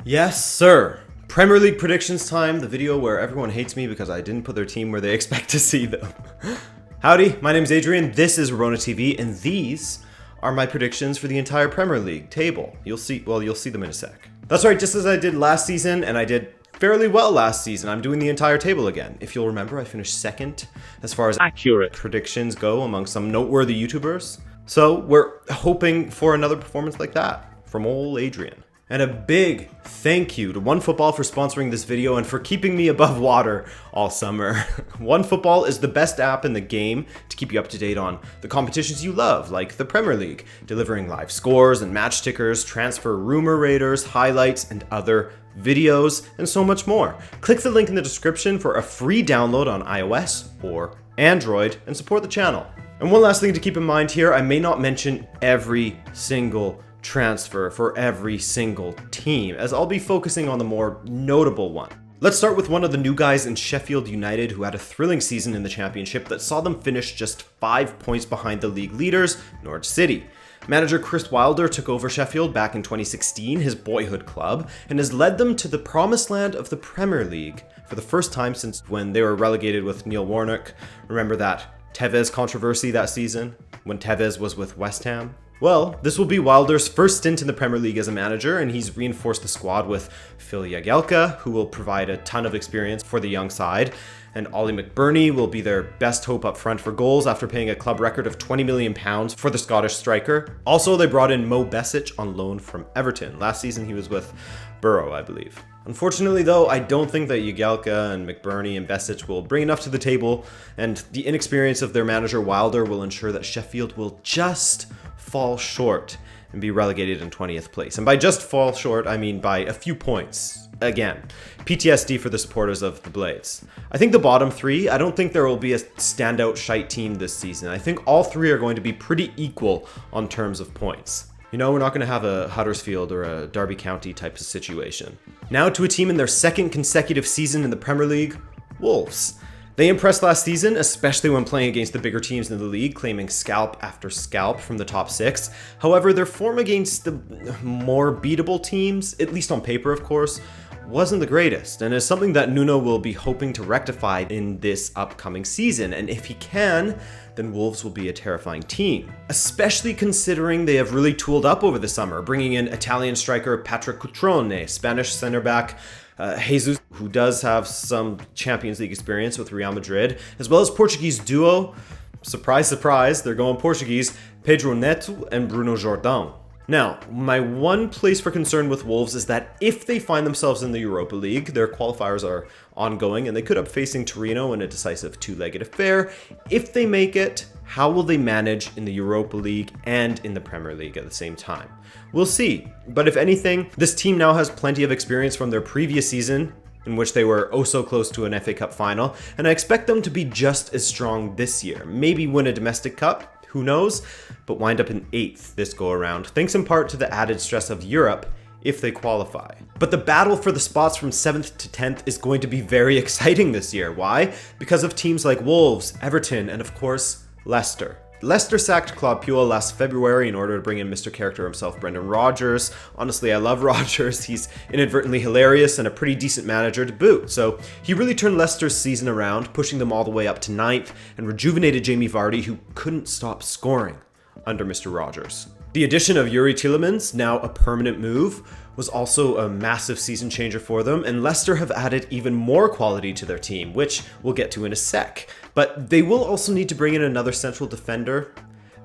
Yes, sir. Premier League predictions time, the video where everyone hates me because I didn't put their team where they expect to see them. Howdy, my name's Adrian, this is Rabona TV, and these are my predictions for the entire Premier League table. You'll see them in a sec. That's right, just as I did last season, and I did fairly well last season, I'm doing the entire table again. If you'll remember, I finished second as far as accurate predictions go among some noteworthy YouTubers. So we're hoping for another performance like that from old Adrian. And a big thank you to OneFootball for sponsoring this video and for keeping me above water all summer. OneFootball is the best app in the game to keep you up to date on the competitions you love, like the Premier League, delivering live scores and match tickers, transfer rumor raters, highlights, and other videos, and so much more. Click the link in the description for a free download on iOS or Android and support the channel. And one last thing to keep in mind here, I may not mention every single transfer for every single team, as I'll be focusing on the more notable one. Let's start with one of the new guys in Sheffield United who had a thrilling season in the championship that saw them finish just 5 points behind the league leaders, Norwich City. Manager Chris Wilder took over Sheffield back in 2016, his boyhood club, and has led them to the promised land of the Premier League for the first time since when they were relegated with Neil Warnock. Remember that Tevez controversy that season when Tevez was with West Ham? Well, this will be Wilder's first stint in the Premier League as a manager, and he's reinforced the squad with Phil Jagielka, who will provide a ton of experience for the young side, and Ollie McBurney will be their best hope up front for goals after paying a club record of £20 million for the Scottish striker. Also, they brought in Mo Besic on loan from Everton. Last season he was with Borough, I believe. Unfortunately though, I don't think that Jagielka and McBurney and Besic will bring enough to the table, and the inexperience of their manager Wilder will ensure that Sheffield will just fall short and be relegated in 20th place. And by just fall short, I mean by a few points. Again, PTSD for the supporters of the Blades. I think the bottom three, I don't think there will be a standout shite team this season. I think all three are going to be pretty equal on terms of points. You know, we're not going to have a Huddersfield or a Derby County type of situation. Now to a team in their second consecutive season in the Premier League, Wolves. They impressed last season, especially when playing against the bigger teams in the league, claiming scalp after scalp from the top 6. However, their form against the more beatable teams, at least on paper of course, wasn't the greatest, and is something that Nuno will be hoping to rectify in this upcoming season. And if he can, then Wolves will be a terrifying team, especially considering they have really tooled up over the summer, bringing in Italian striker Patrick Cutrone, Spanish center back Jesus, who does have some Champions League experience with Real Madrid, as well as Portuguese duo, surprise, surprise, they're going Portuguese, Pedro Neto and Bruno Jordão. Now, my one place for concern with Wolves is that if they find themselves in the Europa League, their qualifiers are ongoing and they could up facing Torino in a decisive two-legged affair. If they make it, how will they manage in the Europa League and in the Premier League at the same time? We'll see. But if anything, this team now has plenty of experience from their previous season, in which they were oh so close to an FA Cup final, and I expect them to be just as strong this year. Maybe win a domestic cup, who knows, but wind up in 8th this go around, thanks in part to the added stress of Europe if they qualify. But the battle for the spots from 7th to 10th is going to be very exciting this year. Why? Because of teams like Wolves, Everton, and of course, Leicester. Leicester sacked Claude Puel last February in order to bring in Mr. Character himself, Brendan Rodgers. Honestly, I love Rodgers. He's inadvertently hilarious and a pretty decent manager to boot. So he really turned Leicester's season around, pushing them all the way up to 9th, and rejuvenated Jamie Vardy, who couldn't stop scoring under Mr. Rodgers. The addition of Yuri Tielemans, now a permanent move, was also a massive season changer for them, and Leicester have added even more quality to their team, which we'll get to in a sec. But they will also need to bring in another central defender,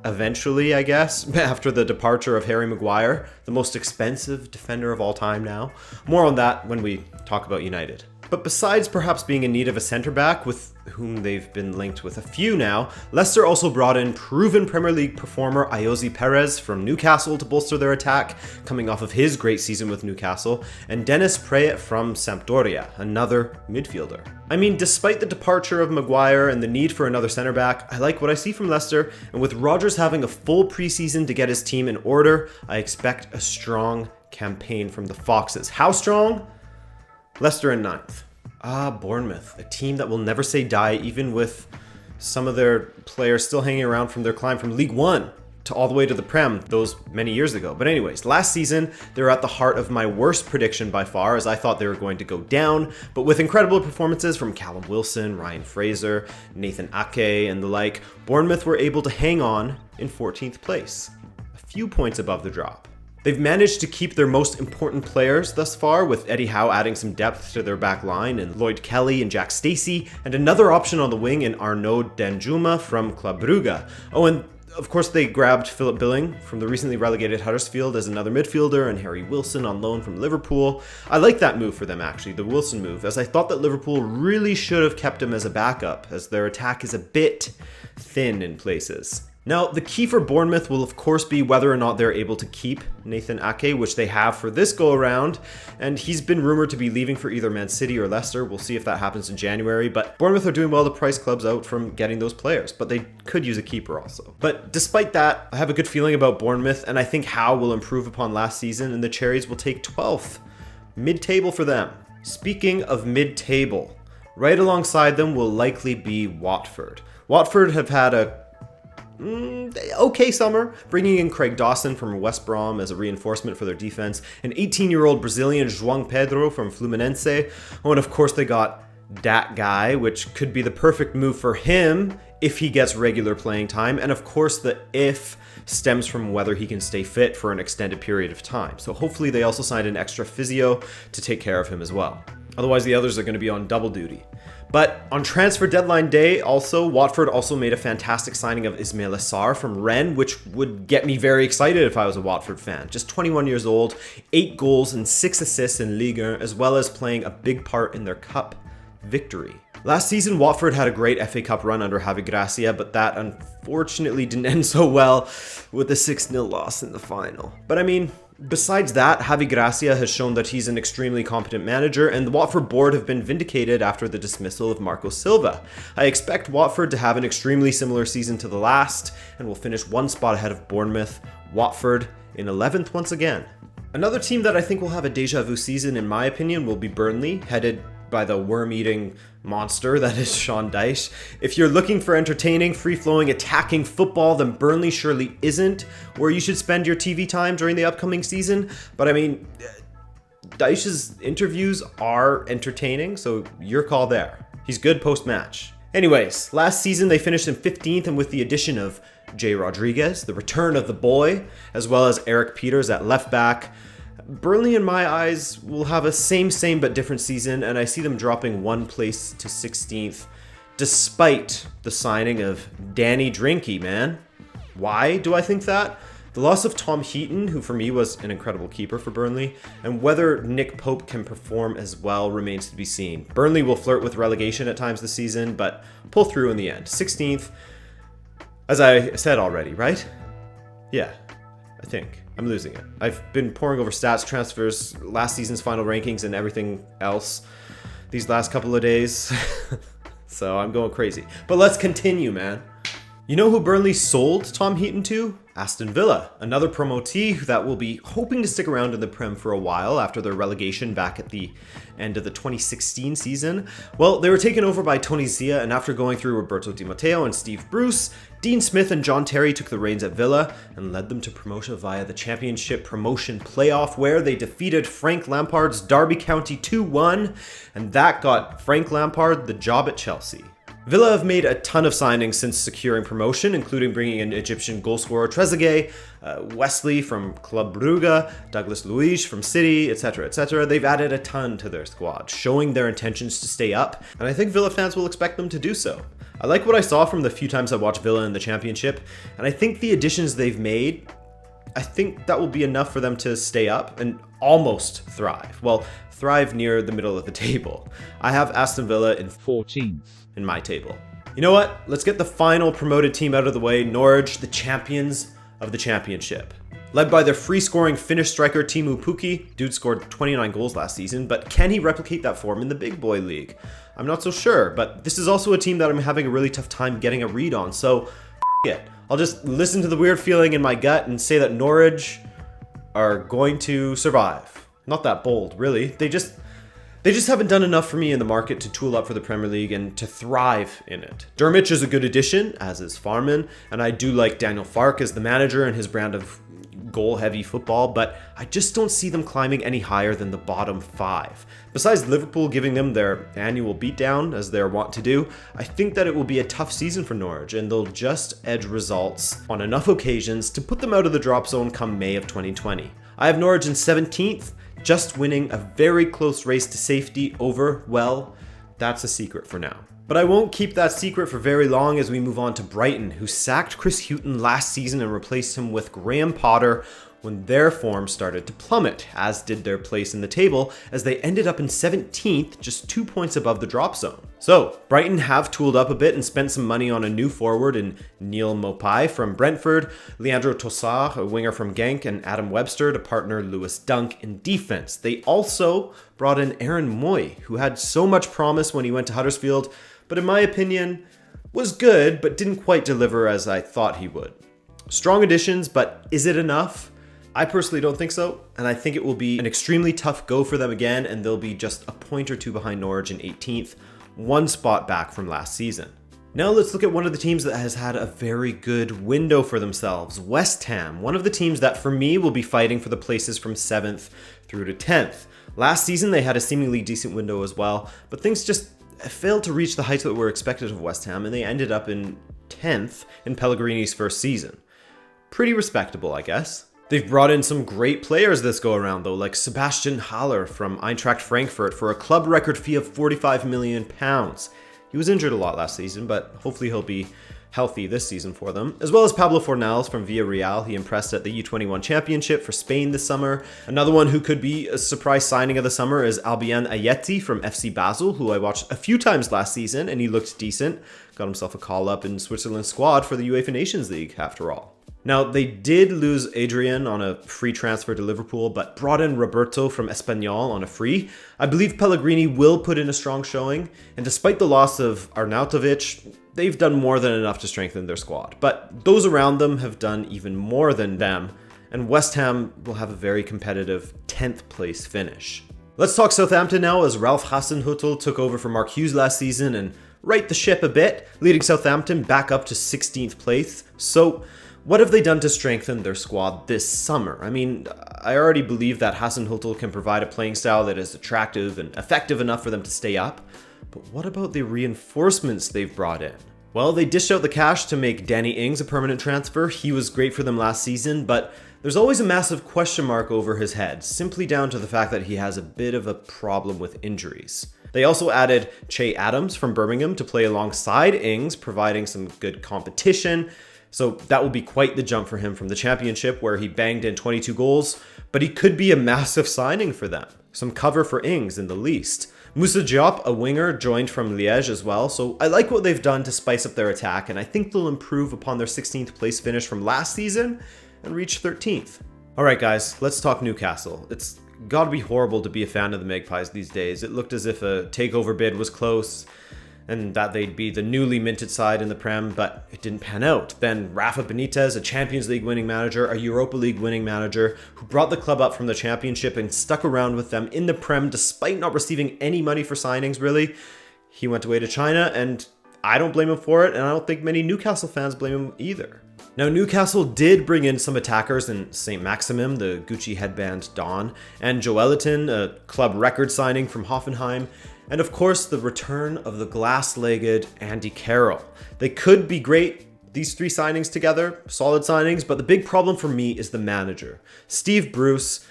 eventually, I guess, after the departure of Harry Maguire, the most expensive defender of all time now. More on that when we talk about United. But besides perhaps being in need of a centre-back, with whom they've been linked with a few now, Leicester also brought in proven Premier League performer Ayoze Perez from Newcastle to bolster their attack, coming off of his great season with Newcastle, and Dennis Praet from Sampdoria, another midfielder. I mean, despite the departure of Maguire and the need for another centre-back, I like what I see from Leicester, and with Rodgers having a full preseason to get his team in order, I expect a strong campaign from the Foxes. How strong? Leicester in 9th. Bournemouth, a team that will never say die, even with some of their players still hanging around from their climb from League One to all the way to the Prem those many years ago. But anyways, last season, they were at the heart of my worst prediction by far, as I thought they were going to go down. But with incredible performances from Callum Wilson, Ryan Fraser, Nathan Ake, and the like, Bournemouth were able to hang on in 14th place, a few points above the drop. They've managed to keep their most important players thus far, with Eddie Howe adding some depth to their back line, and Lloyd Kelly and Jack Stacey, and another option on the wing in Arnaud Danjuma from Club Brugge. Oh, and of course they grabbed Philip Billing from the recently relegated Huddersfield as another midfielder, and Harry Wilson on loan from Liverpool. I like that move for them actually, the Wilson move, as I thought that Liverpool really should have kept him as a backup, as their attack is a bit thin in places. Now, the key for Bournemouth will of course be whether or not they're able to keep Nathan Ake, which they have for this go-around, and he's been rumored to be leaving for either Man City or Leicester. We'll see if that happens in January, but Bournemouth are doing well to price clubs out from getting those players, but they could use a keeper also. But despite that, I have a good feeling about Bournemouth, and I think Howe will improve upon last season, and the Cherries will take 12th. Mid-table for them. Speaking of mid-table, right alongside them will likely be Watford. Watford have had a okay summer, bringing in Craig Dawson from West Brom as a reinforcement for their defense, an 18-year-old Brazilian João Pedro from Fluminense, oh, and of course they got that guy, which could be the perfect move for him if he gets regular playing time, and of course the if stems from whether he can stay fit for an extended period of time. So hopefully they also signed an extra physio to take care of him as well. Otherwise the others are going to be on double duty. But on transfer deadline day, also, Watford also made a fantastic signing of Ismail Assar from Rennes, which would get me very excited if I was a Watford fan. Just 21 years old, 8 goals and 6 assists in Ligue 1, as well as playing a big part in their cup victory. Last season, Watford had a great FA Cup run under Javi Gracia, but that unfortunately didn't end so well with a 6-0 loss in the final. But I mean, besides that, Javi Gracia has shown that he's an extremely competent manager, and the Watford board have been vindicated after the dismissal of Marco Silva. I expect Watford to have an extremely similar season to the last, and will finish one spot ahead of Bournemouth, Watford in 11th once again. Another team that I think will have a deja vu season, in my opinion, will be Burnley, headed by the worm-eating monster that is Sean Dyche. If you're looking for entertaining, free-flowing, attacking football, then Burnley surely isn't where you should spend your TV time during the upcoming season. But I mean, Dyche's interviews are entertaining, so your call there. He's good post-match. Anyways, last season they finished in 15th, and with the addition of Jay Rodriguez, the return of the boy, as well as Eric Peters at left back, Burnley, in my eyes, will have a same but different season, and I see them dropping one place to 16th, despite the signing of Danny Drinky, man. Why do I think that? The loss of Tom Heaton, who for me was an incredible keeper for Burnley, and whether Nick Pope can perform as well remains to be seen. Burnley will flirt with relegation at times this season, but pull through in the end. 16th, as I said already, right? Yeah, I think. I'm losing it. I've been poring over stats, transfers, last season's final rankings, and everything else these last couple of days. So I'm going crazy. But let's continue, man. You know who Burnley sold Tom Heaton to? Aston Villa, another promotee that will be hoping to stick around in the Prem for a while after their relegation back at the end of the 2016 season. Well, they were taken over by Tony Zia, and after going through Roberto Di Matteo and Steve Bruce, Dean Smith and John Terry took the reins at Villa and led them to promotion via the Championship Promotion Playoff, where they defeated Frank Lampard's Derby County 2-1, and that got Frank Lampard the job at Chelsea. Villa have made a ton of signings since securing promotion, including bringing in Egyptian goalscorer Trezeguet, Wesley from Club Brugge, Douglas Luiz from City, etc., etc. They've added a ton to their squad, showing their intentions to stay up, and I think Villa fans will expect them to do so. I like what I saw from the few times I watched Villa in the Championship, and I think the additions they've made, I think that will be enough for them to stay up and almost thrive. Well, thrive near the middle of the table. I have Aston Villa in 14th in my table. You know what? Let's get the final promoted team out of the way, Norwich, the champions of the Championship. Led by their free-scoring Finnish striker Teemu Pukki, dude scored 29 goals last season, but can he replicate that form in the big boy league? I'm not so sure, but this is also a team that I'm having a really tough time getting a read on, so it. I'll just listen to the weird feeling in my gut and say that Norwich are going to survive. Not that bold, really. They just haven't done enough for me in the market to tool up for the Premier League and to thrive in it. Dermot is a good addition, as is Farman, and I do like Daniel Farke as the manager and his brand of goal-heavy football, but I just don't see them climbing any higher than the bottom 5. Besides Liverpool giving them their annual beatdown, as they're wont to do, I think that it will be a tough season for Norwich, and they'll just edge results on enough occasions to put them out of the drop zone come May of 2020. I have Norwich in 17th, just winning a very close race to safety over, well, that's a secret for now. But I won't keep that secret for very long as we move on to Brighton, who sacked Chris Hughton last season and replaced him with Graham Potter when their form started to plummet, as did their place in the table, as they ended up in 17th, just 2 points above the drop zone. So, Brighton have tooled up a bit and spent some money on a new forward in Neil Mopai from Brentford, Leandro Tossard, a winger from Genk, and Adam Webster to partner Lewis Dunk in defense. They also brought in Aaron Moy, who had so much promise when he went to Huddersfield, but in my opinion, was good, but didn't quite deliver as I thought he would. Strong additions, but is it enough? I personally don't think so, and I think it will be an extremely tough go for them again, and they'll be just a point or two behind Norwich in 18th, 1 spot back from last season. Now let's look at one of the teams that has had a very good window for themselves, West Ham, one of the teams that for me will be fighting for the places from 7th through to 10th. Last season they had a seemingly decent window as well, but things just failed to reach the heights that were expected of West Ham, and they ended up in 10th in Pellegrini's first season. Pretty respectable, I guess. They've brought in some great players this go around though, like Sebastian Haller from Eintracht Frankfurt for a club record fee of £45 million. He was injured a lot last season, but hopefully he'll be healthy this season for them. As well as Pablo Fornals from Villarreal. He impressed at the U21 Championship for Spain this summer. Another one who could be a surprise signing of the summer is Albion Ayeti from FC Basel, who I watched a few times last season, and he looked decent. Got himself a call-up in Switzerland's squad for the UEFA Nations League, after all. Now, they did lose Adrian on a free transfer to Liverpool, but brought in Roberto from Espanyol on a free. I believe Pellegrini will put in a strong showing, and despite the loss of Arnautovic, they've done more than enough to strengthen their squad. But those around them have done even more than them, and West Ham will have a very competitive 10th place finish. Let's talk Southampton now, as Ralph Hasenhüttl took over for Mark Hughes last season and right the ship a bit, leading Southampton back up to 16th place. So, what have they done to strengthen their squad this summer? I mean, I already believe that Hasenhüttl can provide a playing style that is attractive and effective enough for them to stay up. But what about the reinforcements they've brought in? Well, they dished out the cash to make Danny Ings a permanent transfer. He was great for them last season, but there's always a massive question mark over his head, simply down to the fact that he has a bit of a problem with injuries. They also added Che Adams from Birmingham to play alongside Ings, providing some good competition. So that will be quite the jump for him from the Championship, where he banged in 22 goals, but he could be a massive signing for them. Some cover for Ings in the least. Moussa Diop, a winger, joined from Liège as well, so I like what they've done to spice up their attack, and I think they'll improve upon their 16th place finish from last season and reach 13th. Alright guys, let's talk Newcastle. It's gotta be horrible to be a fan of the Magpies these days. It looked as if a takeover bid was close, and that they'd be the newly minted side in the Prem, but it didn't pan out. Then Rafa Benitez, a Champions League winning manager, a Europa League winning manager, who brought the club up from the Championship and stuck around with them in the Prem despite not receiving any money for signings, really. He went away to China, and I don't blame him for it, and I don't think many Newcastle fans blame him either. Now, Newcastle did bring in some attackers in St. Maximum, the Gucci headband Don, and Joelinton, a club record signing from Hoffenheim, and of course, the return of the glass-legged Andy Carroll. They could be great, these three signings together, solid signings, but the big problem for me is the manager. Steve Bruce.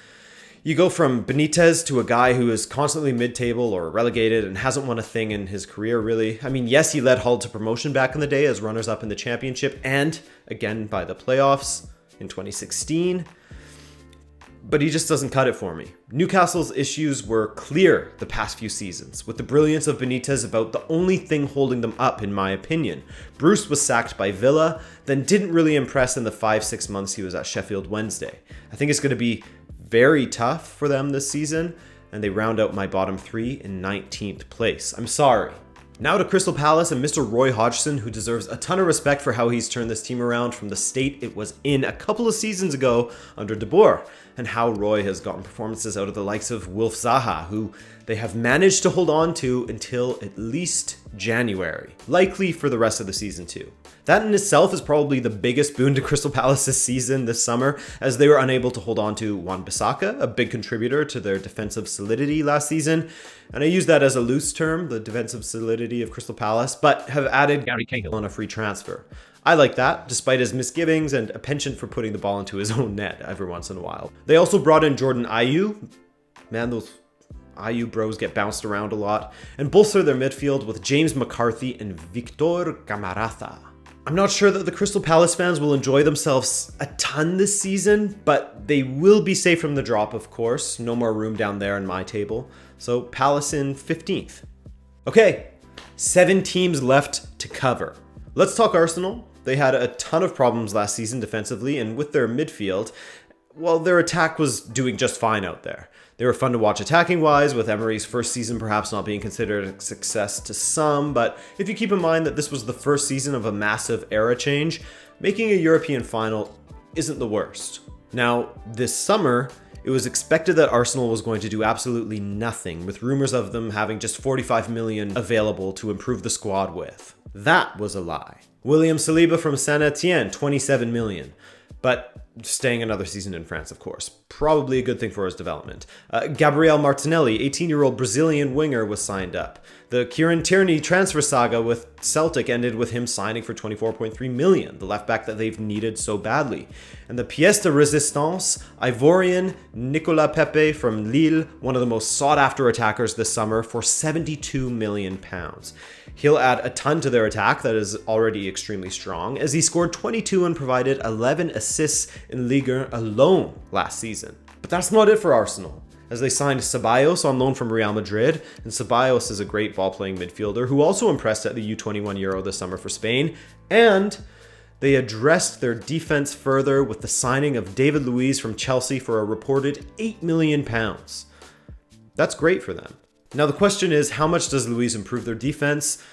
You go from Benitez to a guy who is constantly mid-table or relegated and hasn't won a thing in his career, really. I mean, yes, he led Hull to promotion back in the day as runners-up in the Championship and, again, by the playoffs in 2016. But he just doesn't cut it for me. Newcastle's issues were clear the past few seasons, with the brilliance of Benitez about the only thing holding them up, in my opinion. Bruce was sacked by Villa, then didn't really impress in the 5-6 months he was at Sheffield Wednesday. I think it's going to be very tough for them this season, and they round out my bottom three in 19th place. I'm sorry. Now to Crystal Palace and Mr. Roy Hodgson, who deserves a ton of respect for how he's turned this team around from the state it was in a couple of seasons ago under De Boer. and how Roy has gotten performances out of the likes of Wilf Zaha, who they have managed to hold on to until at least January, likely for the rest of the season too. That in itself is probably the biggest boon to Crystal Palace's season this summer, as they were unable to hold on to Wan-Bissaka, a big contributor to their defensive solidity last season. And I use that as a loose term, the defensive solidity of Crystal Palace, but have added Gary Cahill on a free transfer. I like that, despite his misgivings and a penchant for putting the ball into his own net every once in a while. They also brought in Jordan Ayew. Man, those Ayew bros get bounced around a lot. And bolster their midfield with James McCarthy and Victor Camarasa. I'm not sure that the Crystal Palace fans will enjoy themselves a ton this season, but they will be safe from the drop, of course. No more room down there in my table. So Palace in 15th. Okay, 7 teams left to cover. Let's talk Arsenal. They had a ton of problems last season defensively, and with their midfield, well, their attack was doing just fine out there. They were fun to watch attacking-wise, with Emery's first season perhaps not being considered a success to some, but if you keep in mind that this was the first season of a massive era change, making a European final isn't the worst. Now, this summer, it was expected that Arsenal was going to do absolutely nothing, with rumors of them having just 45 million available to improve the squad with. That was a lie. William Saliba from Saint-Etienne, 27 million. But staying another season in France, of course. Probably a good thing for his development. Gabriel Martinelli, 18-year-old Brazilian winger, was signed up. The Kieran Tierney transfer saga with Celtic ended with him signing for 24.3 million, the left back that they've needed so badly. And the pièce de résistance, Ivorian Nicolas Pepe from Lille, one of the most sought-after attackers this summer, for 72 million pounds. He'll add a ton to their attack that is already extremely strong, as he scored 22 and provided 11 assists in Ligue 1 alone last season. But that's not it for Arsenal, as they signed Ceballos on loan from Real Madrid, and Ceballos is a great ball-playing midfielder who also impressed at the U21 Euro this summer for Spain, and they addressed their defense further with the signing of David Luiz from Chelsea for a reported £8 million. That's great for them. Now the question is, how much does Luiz improve their defense?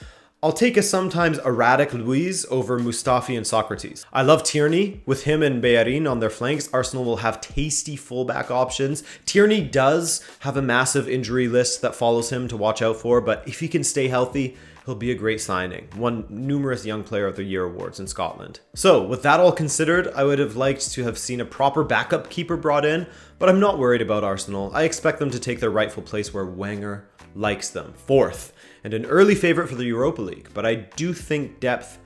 I'll take a sometimes erratic Luiz over Mustafi and Socrates. I love Tierney. With him and Bellerin on their flanks, Arsenal will have tasty fullback options. Tierney does have a massive injury list that follows him to watch out for, but if he can stay healthy, he'll be a great signing. Won numerous Young Player of the Year awards in Scotland. So with that all considered, I would have liked to have seen a proper backup keeper brought in, but I'm not worried about Arsenal. I expect them to take their rightful place where Wenger likes them, 4th, and an early favourite for the Europa League, but I do think depth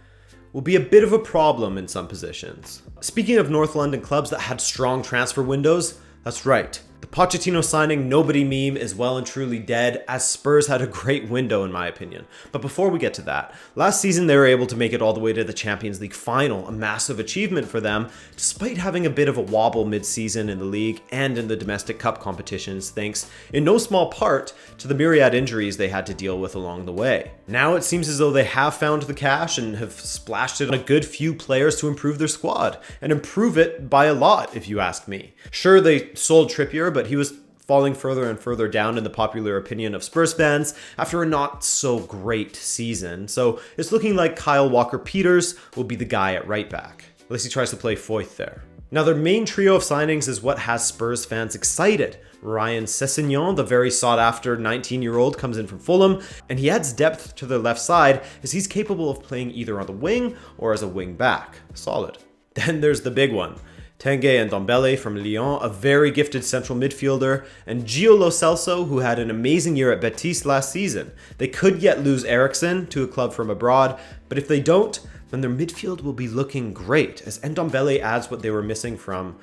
will be a bit of a problem in some positions. Speaking of North London clubs that had strong transfer windows, that's right. The Pochettino signing nobody meme is well and truly dead, as Spurs had a great window in my opinion. But before we get to that, last season they were able to make it all the way to the Champions League final, a massive achievement for them, despite having a bit of a wobble mid-season in the league and in the domestic cup competitions, thanks in no small part to the myriad injuries they had to deal with along the way. Now it seems as though they have found the cash and have splashed it on a good few players to improve their squad, and improve it by a lot if you ask me. Sure, they sold Trippier, but he was falling further and further down in the popular opinion of Spurs fans after a not so great season. So it's looking like Kyle Walker-Peters will be the guy at right back. At least he tries to play Foyth there. Now their main trio of signings is what has Spurs fans excited. Ryan Sessegnon, the very sought-after 19-year-old, comes in from Fulham, and he adds depth to their left side as he's capable of playing either on the wing or as a wing back. Solid. Then there's the big one. Tanguy Ndombele from Lyon, a very gifted central midfielder, and Gio Lo Celso, who had an amazing year at Betis last season. They could yet lose Eriksen to a club from abroad, but if they don't, then their midfield will be looking great, as Ndombele adds what they were missing from,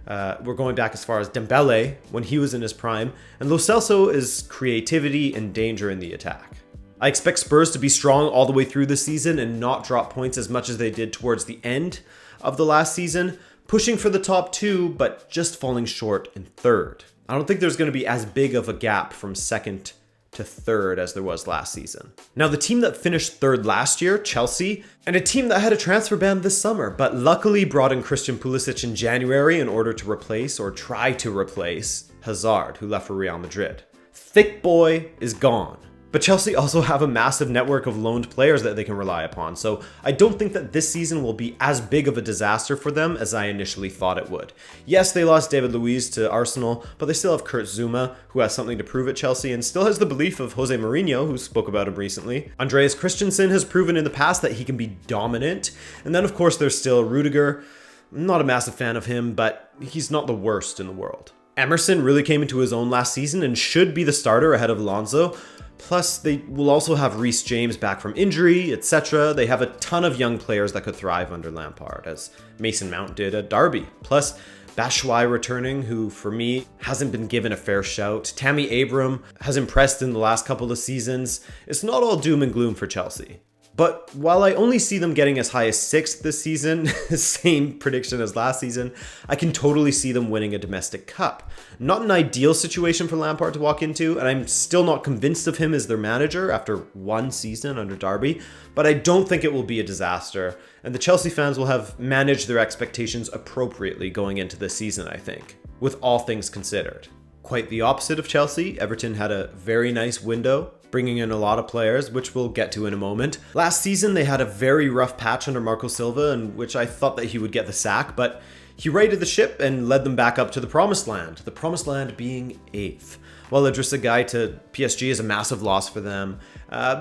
we're going back as far as Dembele when he was in his prime, and Lo Celso is creativity and danger in the attack. I expect Spurs to be strong all the way through the season and not drop points as much as they did towards the end of the last season, pushing for the top 2, but just falling short in 3rd. I don't think there's going to be as big of a gap from 2nd to 3rd as there was last season. Now, the team that finished 3rd last year, Chelsea, and a team that had a transfer ban this summer, but luckily brought in Christian Pulisic in January in order to replace, or try to replace, Hazard, who left for Real Madrid. Thick boy is gone. But Chelsea also have a massive network of loaned players that they can rely upon, so I don't think that this season will be as big of a disaster for them as I initially thought it would. Yes, they lost David Luiz to Arsenal, but they still have Kurt Zouma, who has something to prove at Chelsea, and still has the belief of Jose Mourinho, who spoke about him recently. Andreas Christensen has proven in the past that he can be dominant, and then of course there's still Rudiger. I'm not a massive fan of him, but he's not the worst in the world. Emerson really came into his own last season and should be the starter ahead of Alonso. Plus, they will also have Reece James back from injury, etc. They have a ton of young players that could thrive under Lampard, as Mason Mount did at Derby. Plus, Batshuayi returning, who for me hasn't been given a fair shout. Tammy Abraham has impressed in the last couple of seasons. It's not all doom and gloom for Chelsea. But while I only see them getting as high as 6th this season, same prediction as last season, I can totally see them winning a domestic cup. Not an ideal situation for Lampard to walk into, and I'm still not convinced of him as their manager after one season under Derby, but I don't think it will be a disaster, and the Chelsea fans will have managed their expectations appropriately going into this season, I think, with all things considered. Quite the opposite of Chelsea, Everton had a very nice window, bringing in a lot of players, which we'll get to in a moment. Last season, they had a very rough patch under Marco Silva, in which I thought that he would get the sack, but he righted the ship and led them back up to the promised land being 8th. While Idrissa Gueye to PSG is a massive loss for them,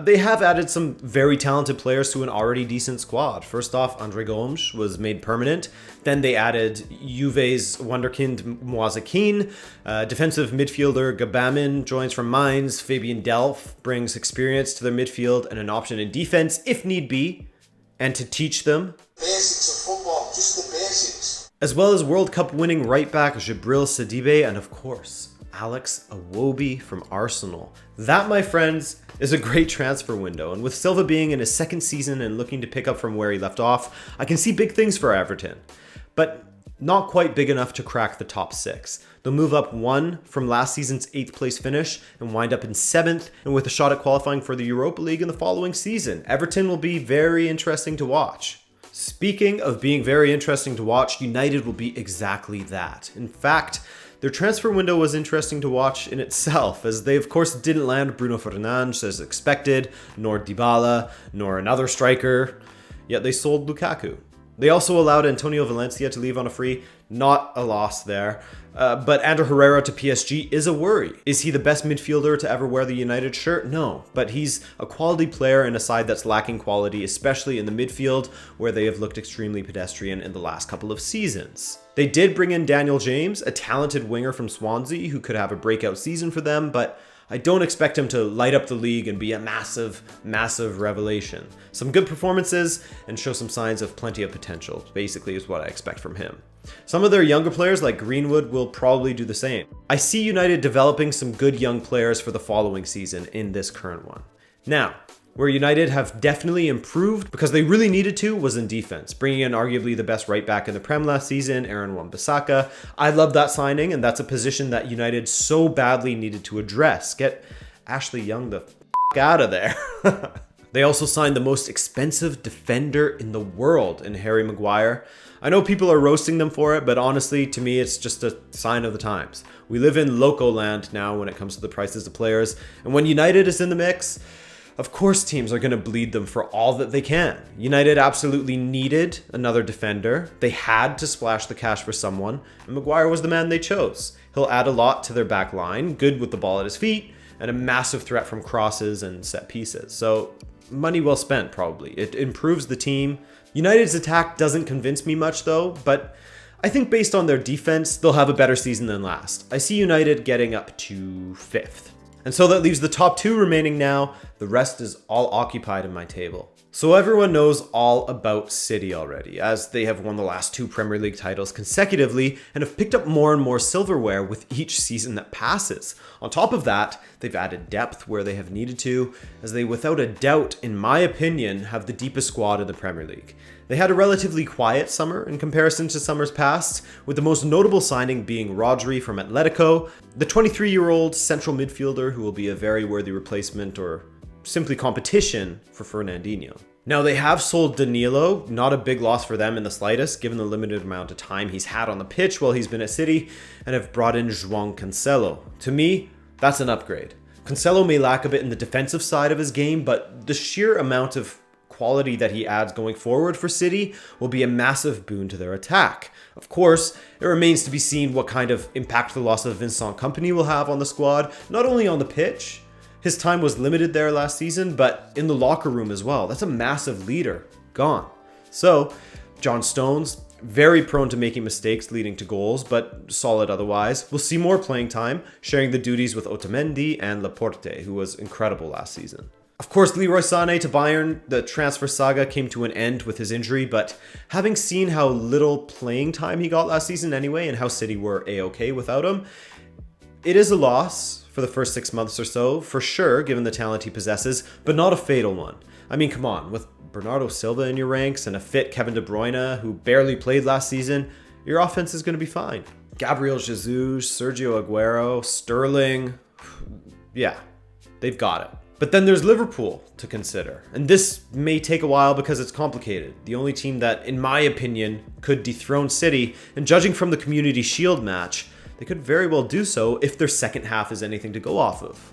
they have added some very talented players to an already decent squad. First off, Andre Gomes was made permanent. Then they added Juve's wonderkind Moise Kean. Defensive midfielder Gabamin joins from Mainz. Fabian Delph brings experience to their midfield and an option in defense if need be, and to teach them basics of football, just the basics. As well as World Cup winning right back Djibril Sidibe, and of course, Alex Iwobi from Arsenal. That, my friends, is a great transfer window, and with Silva being in his 2nd season and looking to pick up from where he left off, I can see big things for Everton. But not quite big enough to crack the top 6. They'll move up 1 from last season's 8th place finish and wind up in 7th, and with a shot at qualifying for the Europa League in the following season. Everton will be very interesting to watch. Speaking of being very interesting to watch, United will be exactly that. In fact, their transfer window was interesting to watch in itself, as they of course didn't land Bruno Fernandes as expected, nor Dybala, nor another striker, yet they sold Lukaku. They also allowed Antonio Valencia to leave on a free, not a loss there. But Ander Herrera to PSG is a worry. Is he the best midfielder to ever wear the United shirt? No, but he's a quality player in a side that's lacking quality, especially in the midfield, where they have looked extremely pedestrian in the last couple of seasons. They did bring in Daniel James, a talented winger from Swansea who could have a breakout season for them, but I don't expect him to light up the league and be a massive, massive revelation. Some good performances and show some signs of plenty of potential, basically is what I expect from him. Some of their younger players like Greenwood will probably do the same. I see United developing some good young players for the following season in this current one. Now, where United have definitely improved because they really needed to was in defense, bringing in arguably the best right back in the Prem last season, Aaron Wan-Bissaka. I love that signing, and that's a position that United so badly needed to address. Get Ashley Young the out of there. They also signed the most expensive defender in the world in Harry Maguire. I know people are roasting them for it, but honestly, to me, it's just a sign of the times. We live in loco land now when it comes to the prices of players, and when United is in the mix, of course teams are going to bleed them for all that they can. United absolutely needed another defender. They had to splash the cash for someone, and Maguire was the man they chose. He'll add a lot to their back line, good with the ball at his feet, and a massive threat from crosses and set pieces. So money well spent, probably. It improves the team. United's attack doesn't convince me much though, but I think based on their defense, they'll have a better season than last. I see United getting up to 5th. And so that leaves the top 2 remaining now. The rest is all occupied in my table. So everyone knows all about City already, as they have won the last 2 Premier League titles consecutively and have picked up more and more silverware with each season that passes. On top of that, they've added depth where they have needed to, as they without a doubt, in my opinion, have the deepest squad in the Premier League. They had a relatively quiet summer in comparison to summers past, with the most notable signing being Rodri from Atletico, the 23-year-old central midfielder who will be a very worthy replacement or simply competition for Fernandinho. Now they have sold Danilo, not a big loss for them in the slightest, given the limited amount of time he's had on the pitch while he's been at City, and have brought in João Cancelo. To me, that's an upgrade. Cancelo may lack a bit in the defensive side of his game, but the sheer amount of quality that he adds going forward for City will be a massive boon to their attack. Of course, it remains to be seen what kind of impact the loss of Vincent Kompany will have on the squad, not only on the pitch. His time was limited there last season, but in the locker room as well. That's a massive leader gone. So, John Stones, very prone to making mistakes leading to goals, but solid otherwise. We'll see more playing time, sharing the duties with Otamendi and Laporte, who was incredible last season. Of course, Leroy Sané to Bayern, the transfer saga came to an end with his injury, but having seen how little playing time he got last season anyway, and how City were A-okay without him, it is a loss for the first 6 months or so, for sure, given the talent he possesses, but not a fatal one. I mean, come on, with Bernardo Silva in your ranks and a fit Kevin De Bruyne, who barely played last season, your offense is going to be fine. Gabriel Jesus, Sergio Aguero, Sterling, yeah, they've got it. But then there's Liverpool to consider, and this may take a while because it's complicated. The only team that, in my opinion, could dethrone City, and judging from the Community Shield match, they could very well do so if their second half is anything to go off of.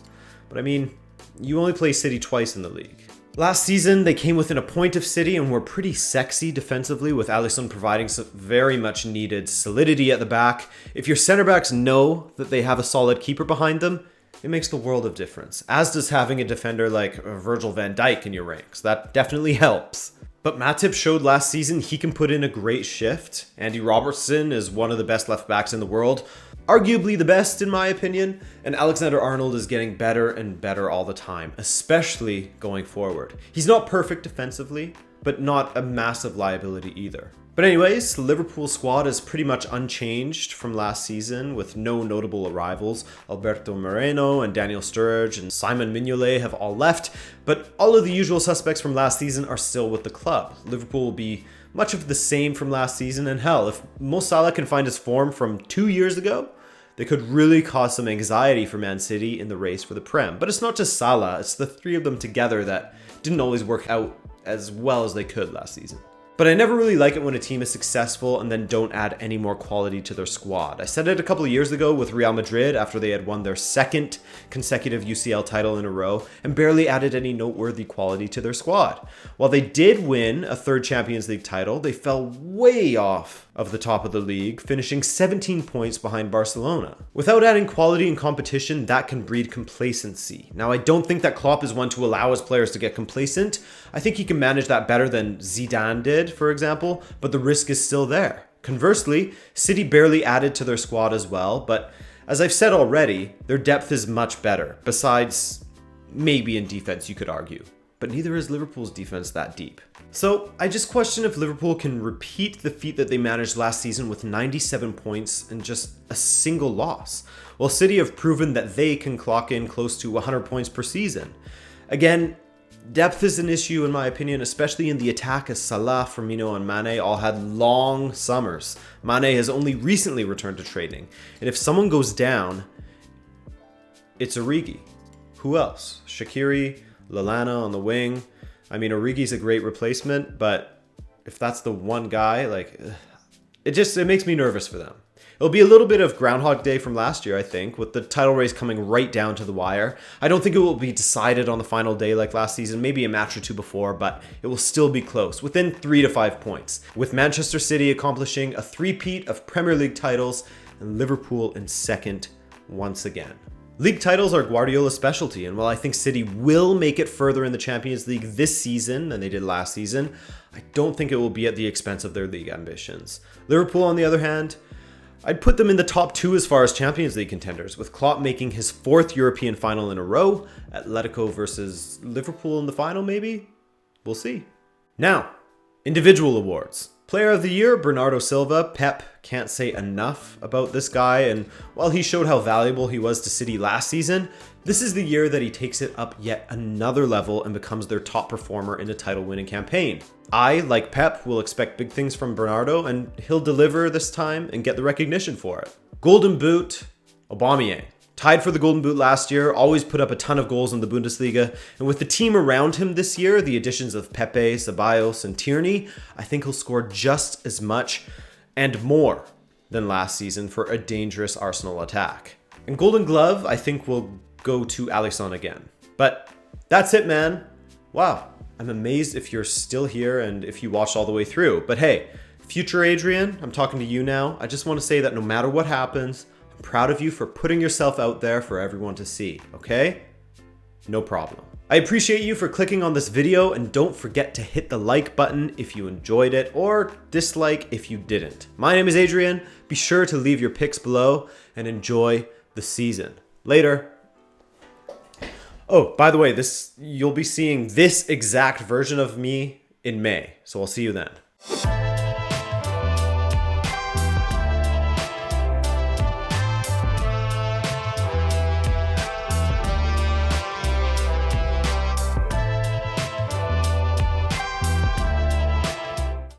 But I mean, you only play City twice in the league. Last season, they came within a point of City and were pretty sexy defensively, with Alisson providing some very much needed solidity at the back. If your center backs know that they have a solid keeper behind them, it makes the world of difference, as does having a defender like Virgil van Dijk in your ranks. That definitely helps. But Matip showed last season he can put in a great shift. Andy Robertson is one of the best left backs in the world, arguably the best in my opinion, and Alexander-Arnold is getting better and better all the time, especially going forward. He's not perfect defensively, but not a massive liability either. But anyways, the Liverpool squad is pretty much unchanged from last season, with no notable arrivals. Alberto Moreno and Daniel Sturridge and Simon Mignolet have all left, but all of the usual suspects from last season are still with the club. Liverpool will be much of the same from last season, and hell, if Mo Salah can find his form from 2 years ago, they could really cause some anxiety for Man City in the race for the Prem. But it's not just Salah, it's the three of them together that didn't always work out as well as they could last season. But I never really like it when a team is successful and then don't add any more quality to their squad. I said it a couple of years ago with Real Madrid after they had won their second consecutive UCL title in a row and barely added any noteworthy quality to their squad. While they did win a third Champions League title, they fell way off of the top of the league, finishing 17 points behind Barcelona. Without adding quality and competition, that can breed complacency. Now, I don't think that Klopp is one to allow his players to get complacent. I think he can manage that better than Zidane did, for example, but the risk is still there. Conversely, City barely added to their squad as well, but as I've said already, their depth is much better, besides maybe in defense you could argue. But neither is Liverpool's defense that deep. So I just question if Liverpool can repeat the feat that they managed last season with 97 points and just a single loss, while City have proven that they can clock in close to 100 points per season. Again, depth is an issue in my opinion, especially in the attack, as Salah, Firmino and Mane all had long summers. Mane has only recently returned to training, and if someone goes down, it's Origi. Who else? Shaqiri, Lallana on the wing. I mean, Origi's a great replacement, but if that's the one guy, it makes me nervous for them. It'll be a little bit of Groundhog Day from last year, I think, with the title race coming right down to the wire. I don't think it will be decided on the final day like last season, maybe a match or two before, but it will still be close, within 3 to 5 points, with Manchester City accomplishing a three-peat of Premier League titles and Liverpool in second once again. League titles are Guardiola's specialty, and while I think City will make it further in the Champions League this season than they did last season, I don't think it will be at the expense of their league ambitions. Liverpool, on the other hand, I'd put them in the top 2 as far as Champions League contenders, with Klopp making his 4th European final in a row, Atletico versus Liverpool in the final maybe? We'll see. Now, individual awards. Player of the Year, Bernardo Silva. Pep can't say enough about this guy, and while he showed how valuable he was to City last season, this is the year that he takes it up yet another level and becomes their top performer in a title-winning campaign. I, like Pep, will expect big things from Bernardo, and he'll deliver this time and get the recognition for it. Golden Boot, Aubameyang. Tied for the Golden Boot last year, always put up a ton of goals in the Bundesliga, and with the team around him this year, the additions of Pepe, Ceballos, and Tierney, I think he'll score just as much and more than last season for a dangerous Arsenal attack. And Golden Glove, I think, will go to Alisson again. But that's it, man. Wow. I'm amazed if you're still here and if you watched all the way through. But hey, future Adrian, I'm talking to you now. I just want to say that no matter what happens, I'm proud of you for putting yourself out there for everyone to see, okay? No problem. I appreciate you for clicking on this video, and don't forget to hit the like button if you enjoyed it, or dislike if you didn't. My name is Adrian. Be sure to leave your picks below and enjoy the season. Later. Oh, by the way, you'll be seeing this exact version of me in May, so I'll see you then.